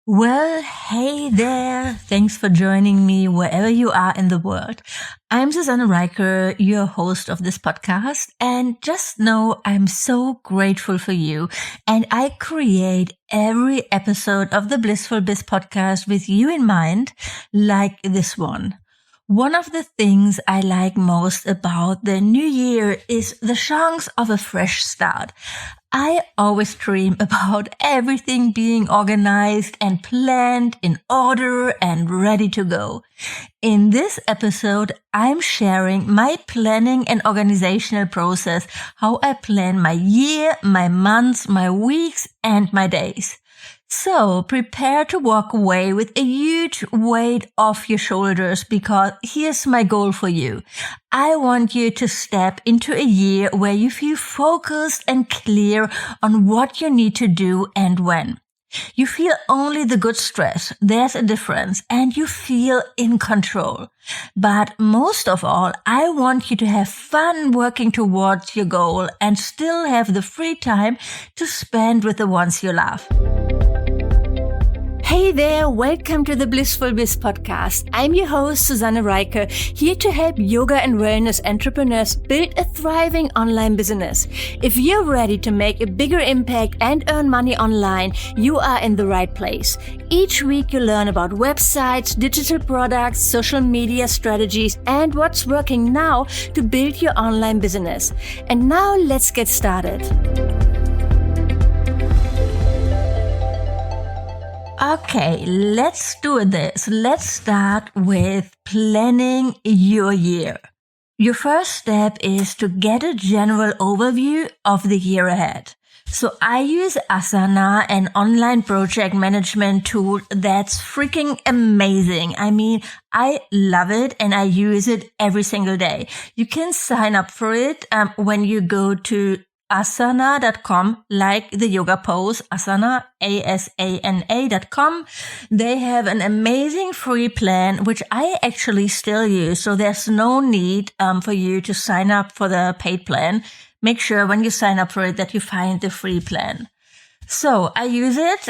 Well, hey there. Thanks for joining me wherever you are in the world. I'm Susanne Reiker, your host of this podcast, and just know I'm so grateful for you. And I create every episode of the Blissful Biz podcast with you in mind, like this one. One of the things I like most about the new year is the chance of a fresh start. I always dream about everything being organized and planned in order and ready to go. In this episode, I'm sharing my planning and organizational process, how I plan my year, my months, my weeks, and my days. So prepare to walk away with a huge weight off your shoulders because here's my goal for you. I want you to step into a year where you feel focused and clear on what you need to do and when. You feel only the good stress, there's a difference, and you feel in control. But most of all, I want you to have fun working towards your goal and still have the free time to spend with the ones you love. Hey there, welcome to the Blissful Biz podcast. I'm your host, Susanne Reiker, here to help yoga and wellness entrepreneurs build a thriving online business. If you're ready to make a bigger impact and earn money online, you are in the right place. Each week you learn about websites, digital products, social media strategies, and what's working now to build your online business. And now let's get started. Okay, let's do this. Let's start with planning your year. Your first step is to get a general overview of the year ahead. So I use Asana, an online project management tool that's freaking amazing. I mean, I love it and I use it every single day. You can sign up for it when you go to asana.com, like the yoga pose, asana, asana.com. They have an amazing free plan, which I actually still use. So there's no need for you to sign up for the paid plan. Make sure when you sign up for it that you find the free plan. So I use it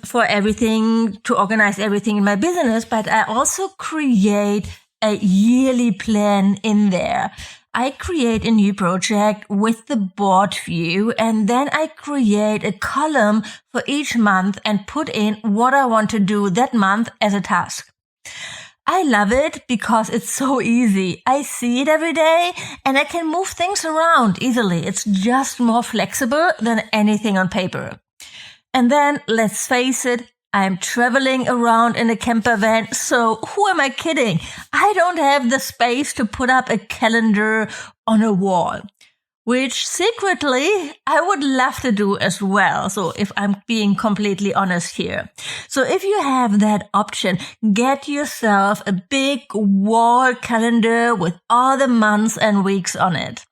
for everything, to organize everything in my business, but I also create a yearly plan in there. I create a new project with the board view, and then I create a column for each month and put in what I want to do that month as a task. I love it because it's so easy. I see it every day and I can move things around easily. It's just more flexible than anything on paper. And then let's face it, I'm traveling around in a camper van, so who am I kidding? I don't have the space to put up a calendar on a wall, which secretly I would love to do as well. So if I'm being completely honest here. So if you have that option, get yourself a big wall calendar with all the months and weeks on it.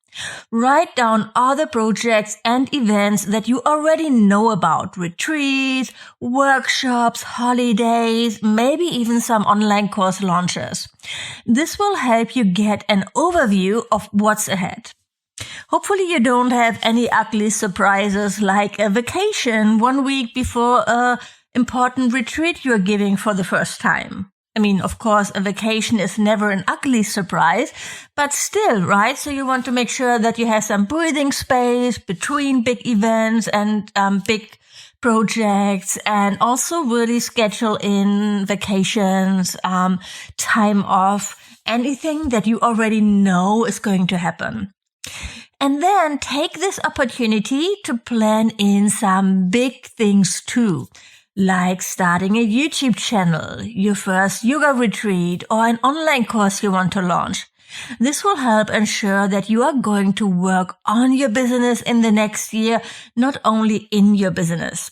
Write down all the projects and events that you already know about, retreats, workshops, holidays, maybe even some online course launches. This will help you get an overview of what's ahead. Hopefully you don't have any ugly surprises like a vacation 1 week before an important retreat you're giving for the first time. I mean, of course, a vacation is never an ugly surprise, but still, right? So you want to make sure that you have some breathing space between big events and big projects, and also really schedule in vacations, time off, anything that you already know is going to happen. And then take this opportunity to plan in some big things too, like starting a YouTube channel, your first yoga retreat, or an online course you want to launch. This will help ensure that you are going to work on your business in the next year, not only in your business.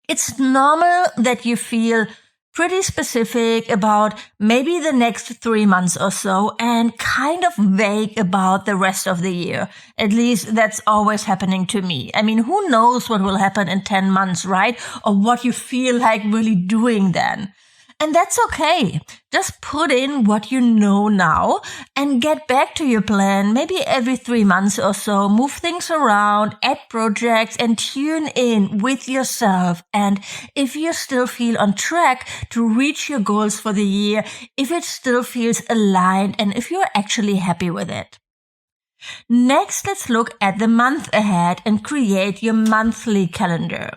It's normal that you feel pretty specific about maybe the next 3 months or so and kind of vague about the rest of the year. At least that's always happening to me. I mean, who knows what will happen in 10 months, right? Or what you feel like really doing then. And that's okay. Just put in what you know now and get back to your plan maybe every 3 months or so. Move things around, add projects, and tune in with yourself. And if you still feel on track to reach your goals for the year, if it still feels aligned, and if you're actually happy with it. Next, let's look at the month ahead and create your monthly calendar.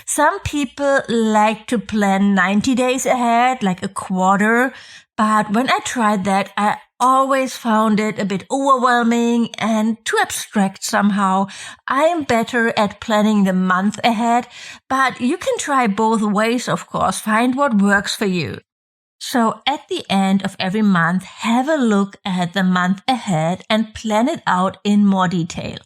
Some people like to plan 90 days ahead, like a quarter, but when I tried that, I always found it a bit overwhelming and too abstract somehow. I am better at planning the month ahead, but you can try both ways, of course. Find what works for you. So at the end of every month, have a look at the month ahead and plan it out in more detail.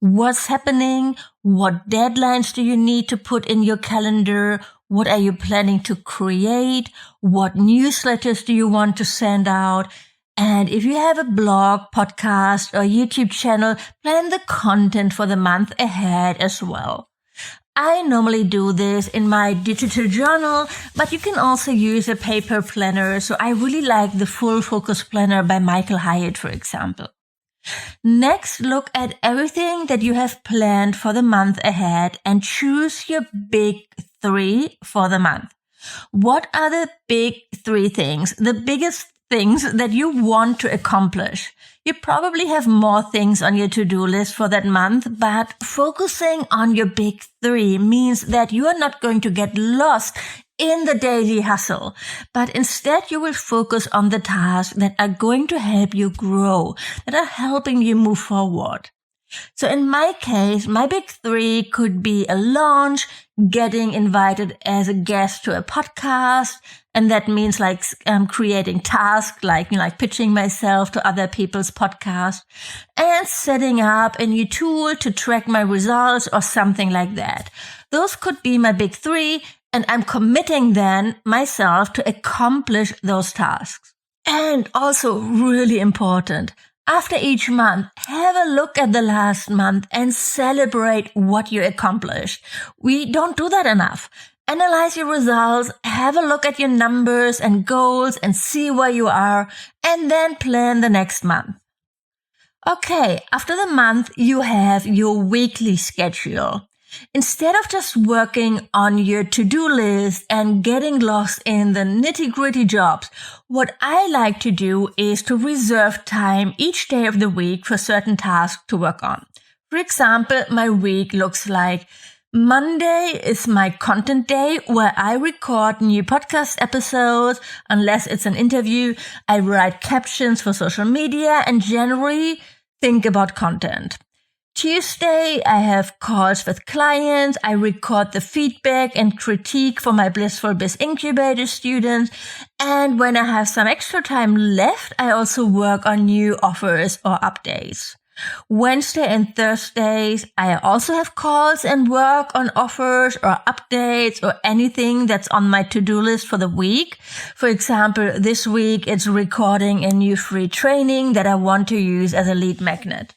What's happening? What deadlines do you need to put in your calendar? What are you planning to create? What newsletters do you want to send out? And if you have a blog, podcast, or YouTube channel, plan the content for the month ahead as well. I normally do this in my digital journal, but you can also use a paper planner. So I really like the Full Focus Planner by Michael Hyatt, for example. Next, look at everything that you have planned for the month ahead and choose your big 3 for the month. What are the big 3 things, the biggest things that you want to accomplish? You probably have more things on your to-do list for that month, but focusing on your big 3 means that you are not going to get lost in the daily hustle, but instead you will focus on the tasks that are going to help you grow, that are helping you move forward. So in my case, my big 3 could be a launch, getting invited as a guest to a podcast, and that means like creating tasks like pitching myself to other people's podcasts, and setting up a new tool to track my results or something like that. Those could be my big 3, and I'm committing then myself to accomplish those tasks. And also really important, after each month, have a look at the last month and celebrate what you accomplished. We don't do that enough. Analyze your results, have a look at your numbers and goals and see where you are, and then plan the next month. Okay, after the month, you have your weekly schedule. Instead of just working on your to-do list and getting lost in the nitty-gritty jobs, what I like to do is to reserve time each day of the week for certain tasks to work on. For example, my week looks like Monday is my content day where I record new podcast episodes. Unless it's an interview, I write captions for social media and generally think about content. Tuesday, I have calls with clients. I record the feedback and critique for my Blissful Biz Incubator students. And when I have some extra time left, I also work on new offers or updates. Wednesday and Thursdays, I also have calls and work on offers or updates or anything that's on my to-do list for the week. For example, this week it's recording a new free training that I want to use as a lead magnet.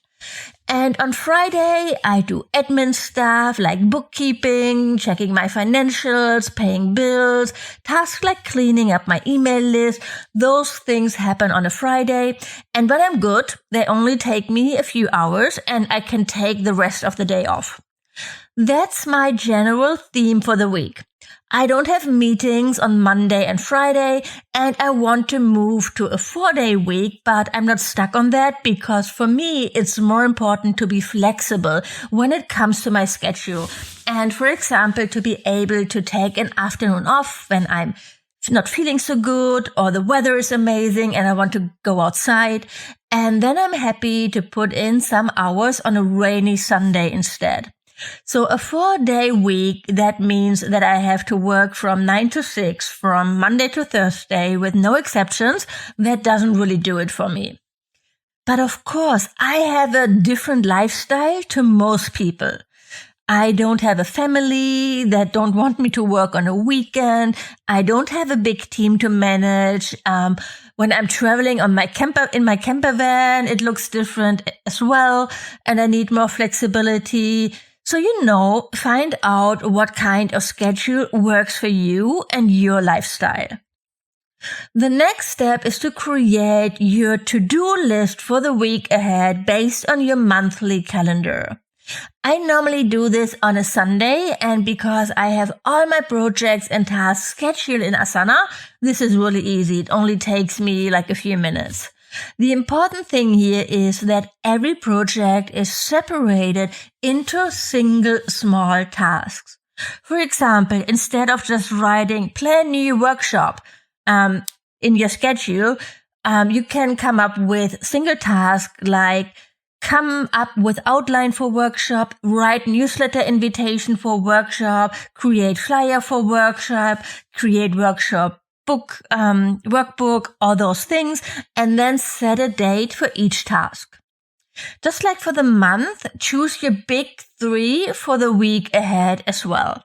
And on Friday, I do admin stuff like bookkeeping, checking my financials, paying bills, tasks like cleaning up my email list. Those things happen on a Friday. And when I'm good, they only take me a few hours and I can take the rest of the day off. That's my general theme for the week. I don't have meetings on Monday and Friday, and I want to move to a 4-day week, but I'm not stuck on that because for me, it's more important to be flexible when it comes to my schedule. And for example, to be able to take an afternoon off when I'm not feeling so good or the weather is amazing and I want to go outside. And then I'm happy to put in some hours on a rainy Sunday instead. So a 4-day week, that means that I have to work from 9 to 6 from Monday to Thursday with no exceptions. That doesn't really do it for me. But of course, I have a different lifestyle to most people. I don't have a family that don't want me to work on a weekend. I don't have a big team to manage. When I'm traveling in my camper van, it looks different as well. And I need more flexibility. So, find out what kind of schedule works for you and your lifestyle. The next step is to create your to-do list for the week ahead based on your monthly calendar. I normally do this on a Sunday, and because I have all my projects and tasks scheduled in Asana, this is really easy. It only takes me like a few minutes. The important thing here is that every project is separated into single small tasks. For example, instead of just writing plan new workshop in your schedule, you can come up with single tasks like come up with outline for workshop, write newsletter invitation for workshop, create flyer for workshop, create workshop workbook, all those things, and then set a date for each task. Just like for the month, choose your big 3 for the week ahead as well.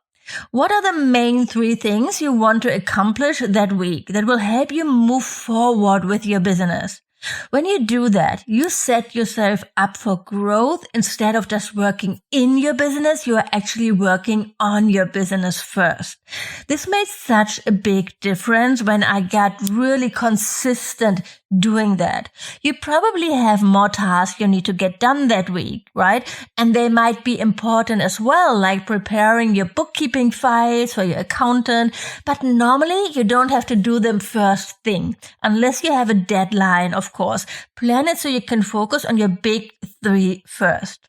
What are the main 3 things you want to accomplish that week that will help you move forward with your business? When you do that, you set yourself up for growth. Instead of just working in your business, you are actually working on your business first. This made such a big difference when I got really consistent doing that. You probably have more tasks you need to get done that week, right? And they might be important as well, like preparing your bookkeeping files for your accountant. But normally you don't have to do them first thing, unless you have a deadline, of course. Plan it so you can focus on your big 3 first.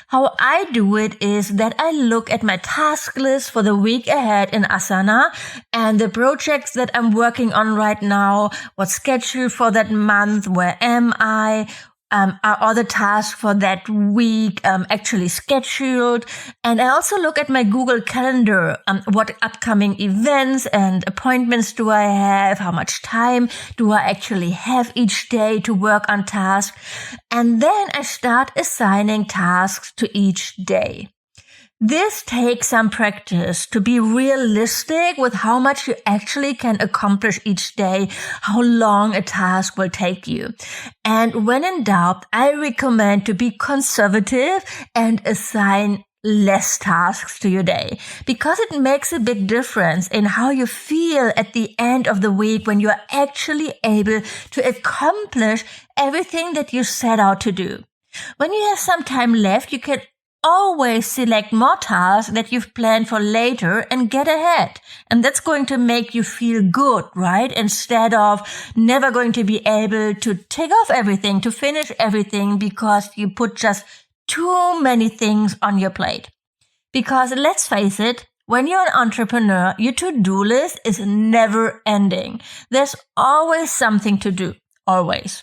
How I do it is that I look at my task list for the week ahead in Asana and the projects that I'm working on right now, what's scheduled for that month, where am I, are other tasks for that week actually scheduled. And I also look at my Google Calendar, what upcoming events and appointments do I have, how much time do I actually have each day to work on tasks. And then I start assigning tasks to each day. This takes some practice to be realistic with how much you actually can accomplish each day, how long a task will take you. And when in doubt, I recommend to be conservative and assign less tasks to your day, because it makes a big difference in how you feel at the end of the week when you're actually able to accomplish everything that you set out to do. When you have some time left, you can always select more tasks that you've planned for later and get ahead. And that's going to make you feel good, right? Instead of never going to be able to take off everything, to finish everything because you put just too many things on your plate. Because let's face it, when you're an entrepreneur, your to-do list is never ending. There's always something to do. Always.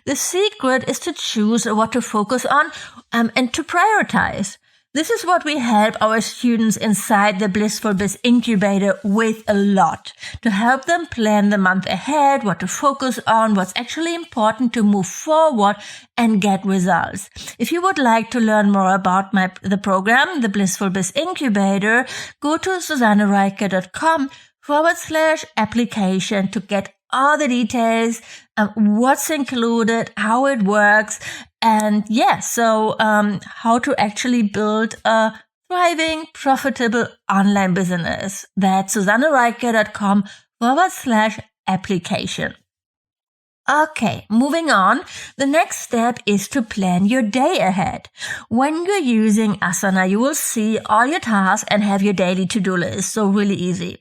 The secret is to choose what to focus on and to prioritize. This is what we help our students inside the Blissful Biz Incubator with a lot, to help them plan the month ahead, what to focus on, what's actually important to move forward and get results. If you would like to learn more about the program, the Blissful Biz Incubator, go to susannereiche.com/application to get all the details, what's included, how it works, and how to actually build a thriving, profitable online business. That's susannereiche.com/application. Okay, moving on. The next step is to plan your day ahead. When you're using Asana, you will see all your tasks and have your daily to-do list. So really easy.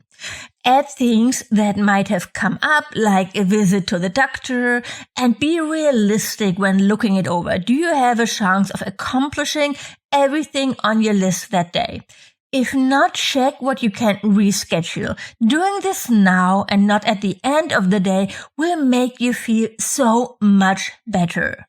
Add things that might have come up, like a visit to the doctor, and be realistic when looking it over. Do you have a chance of accomplishing everything on your list that day? If not, check what you can reschedule. Doing this now and not at the end of the day will make you feel so much better.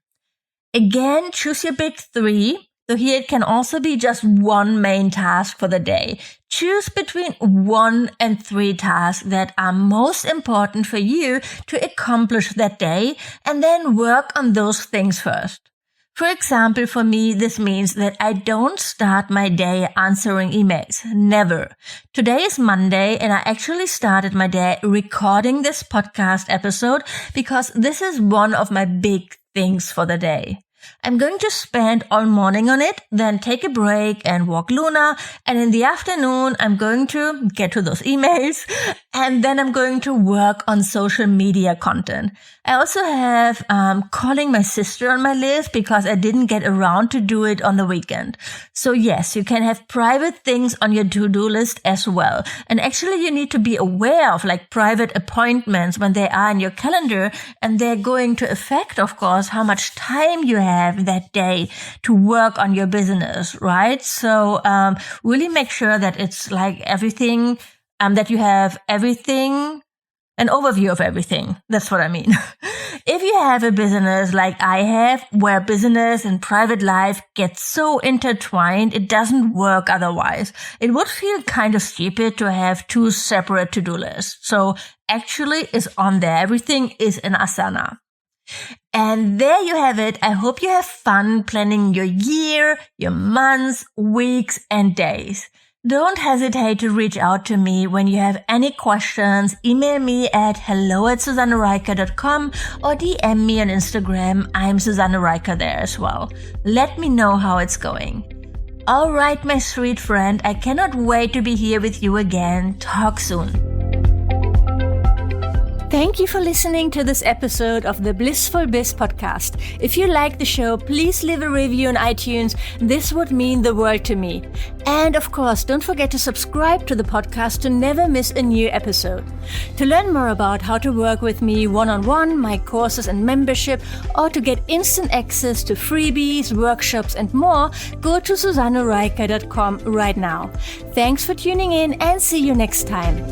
Again, choose your big 3. So here it can also be just one main task for the day. Choose between 1 and 3 tasks that are most important for you to accomplish that day, and then work on those things first. For example, for me, this means that I don't start my day answering emails. Never. Today is Monday, and I actually started my day recording this podcast episode because this is one of my big things for the day. I'm going to spend all morning on it, then take a break and walk Luna. And in the afternoon, I'm going to get to those emails, and then I'm going to work on social media content. I also have calling my sister on my list because I didn't get around to do it on the weekend. So yes, you can have private things on your to-do list as well. And actually you need to be aware of like private appointments when they are in your calendar, and they're going to affect, of course, how much time you have that day to work on your business, right? So really make sure that it's like everything, that you have everything, an overview of everything. That's what I mean. If you have a business like I have, where business and private life get so intertwined, it doesn't work otherwise. It would feel kind of stupid to have two separate to-do lists. So actually it's on there. Everything is in Asana. And there you have it. I hope you have fun planning your year, your months, weeks, and days. Don't hesitate to reach out to me when you have any questions. Email me at hello@susannereiker.com or DM me on Instagram. I'm Susanne Reiker there as well. Let me know how it's going. All right, my sweet friend, I cannot wait to be here with you again. Talk soon. Thank you for listening to this episode of the Blissful Biz podcast. If you like the show, please leave a review on iTunes. This would mean the world to me. And of course, don't forget to subscribe to the podcast to never miss a new episode. To learn more about how to work with me one-on-one, my courses and membership, or to get instant access to freebies, workshops, and more, go to susannereiker.com right now. Thanks for tuning in and see you next time.